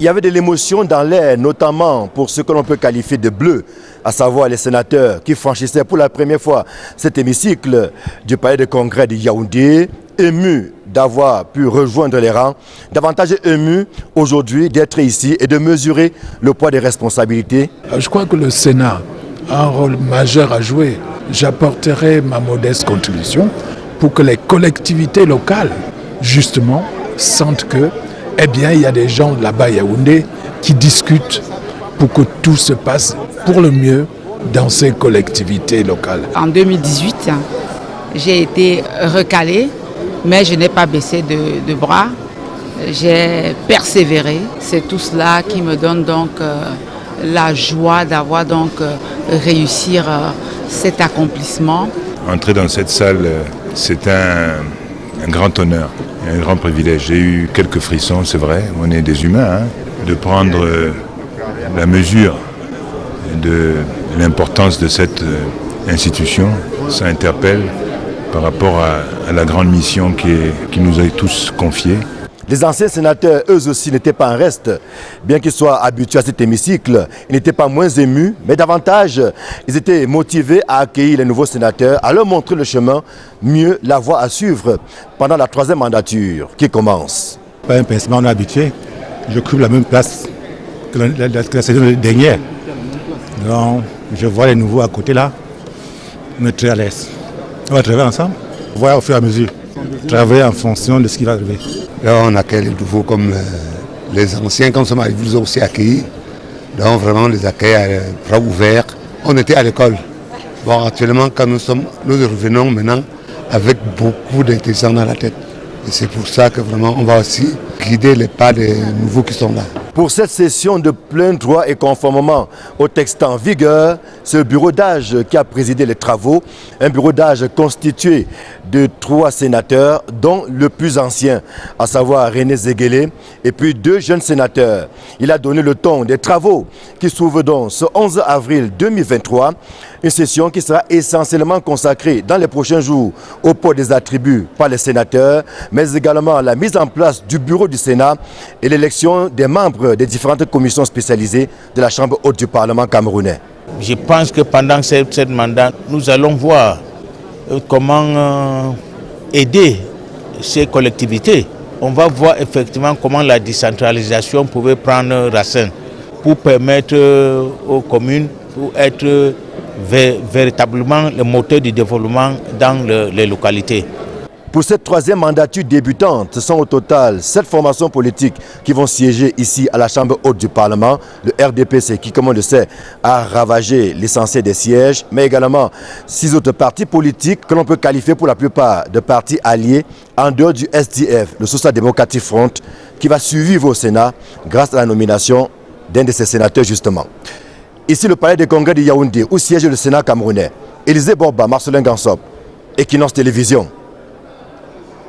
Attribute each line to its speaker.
Speaker 1: Il y avait de l'émotion dans l'air, notamment pour ce que l'on peut qualifier de bleu, à savoir les sénateurs qui franchissaient pour la première fois cet hémicycle du palais de congrès de Yaoundé, émus d'avoir pu rejoindre les rangs, davantage émus aujourd'hui d'être ici et de mesurer le poids des responsabilités.
Speaker 2: Je crois que le Sénat a un rôle majeur à jouer. J'apporterai ma modeste contribution pour que les collectivités locales, justement, sentent que il y a des gens là-bas à Yaoundé qui discutent pour que tout se passe pour le mieux dans ces collectivités locales.
Speaker 3: En 2018, j'ai été recalée, mais je n'ai pas baissé de bras. J'ai persévéré. C'est tout cela qui me donne donc la joie d'avoir donc réussi cet accomplissement.
Speaker 4: Entrer dans cette salle, c'est un grand honneur, un grand privilège. J'ai eu quelques frissons, c'est vrai, on est des humains, de prendre la mesure de l'importance de cette institution. Ça interpelle par rapport à la grande mission qui nous a tous confiée.
Speaker 1: Les anciens sénateurs, eux aussi, n'étaient pas en reste. Bien qu'ils soient habitués à cet hémicycle, ils n'étaient pas moins émus, mais davantage, ils étaient motivés à accueillir les nouveaux sénateurs, à leur montrer le chemin, mieux la voie à suivre pendant la troisième mandature qui commence.
Speaker 5: Pas un pincement, on est habitué. J'occupe la même place que la saison dernière. Donc, je vois les nouveaux à côté là, on est très à l'aise. On va travailler ensemble, voir au fur et à mesure, travailler en fonction de ce qui va arriver.
Speaker 6: Là, on accueille les nouveaux comme les anciens, quand nous sommes arrivés, ils nous ont aussi accueillis. Donc vraiment, on les accueille à bras ouverts. On était à l'école. Bon, actuellement, quand nous revenons maintenant avec beaucoup d'intelligence dans la tête. Et c'est pour ça que vraiment, on va aussi guider les pas des nouveaux qui sont là.
Speaker 1: Pour cette session de plein droit et conformément au texte en vigueur, c'est le bureau d'âge qui a présidé les travaux. Un bureau d'âge constitué de 3 sénateurs, dont le plus ancien, à savoir René Zéguélé, et puis 2 jeunes sénateurs. Il a donné le ton des travaux qui s'ouvrent donc ce 11 avril 2023. Une session qui sera essentiellement consacrée dans les prochains jours au poids des attributs par les sénateurs, mais également à la mise en place du bureau du Sénat et l'élection des membres des différentes commissions spécialisées de la Chambre haute du Parlement camerounais.
Speaker 7: Je pense que pendant cette mandat, nous allons voir comment aider ces collectivités. On va voir effectivement comment la décentralisation pouvait prendre racine pour permettre aux communes pour être véritablement le moteur du développement dans les localités.
Speaker 1: Pour cette troisième mandature débutante, ce sont au total 7 formations politiques qui vont siéger ici à la Chambre haute du Parlement. Le RDPC qui, comme on le sait, a ravagé l'essentiel des sièges, mais également 6 autres partis politiques que l'on peut qualifier pour la plupart de partis alliés en dehors du SDF, le Social Democratic Front, qui va survivre au Sénat grâce à la nomination d'un de ses sénateurs justement. Ici, le palais des congrès de Yaoundé, où siège le Sénat camerounais. Élisée Borba, Marcelin Gansop, Equinox Télévision.